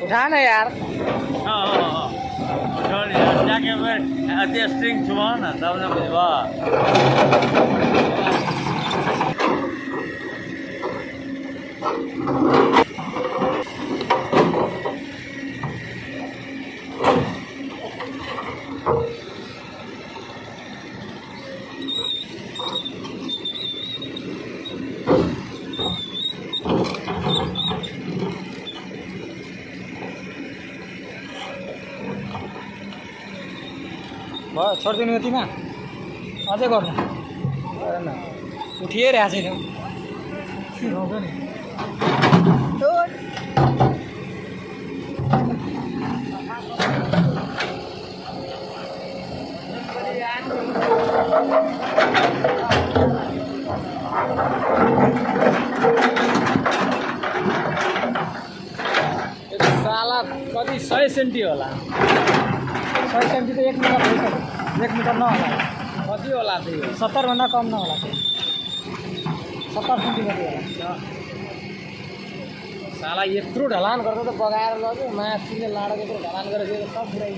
उठा ना यार। जाके फिर अति स्ट्रिंग छुआ ना तब ना बुझवा भयो छोडिदिनु यतिमा अझै गर्नु गरेन उठिरहेको छैन रोक्यो नि साला कति 100 सेन्टी होला 100 सेन्टी त 1 मिटर भइसक्यो 1 मिटर नहोला कति होला त्यो 70 भन्दा कम नहोला त्यो 70 सेन्टी कति होला साला यत्रो ढलान गर्दा त बगाएर लग्यो माथिले लाडो यत्रो ढलान गरेर सब पुरै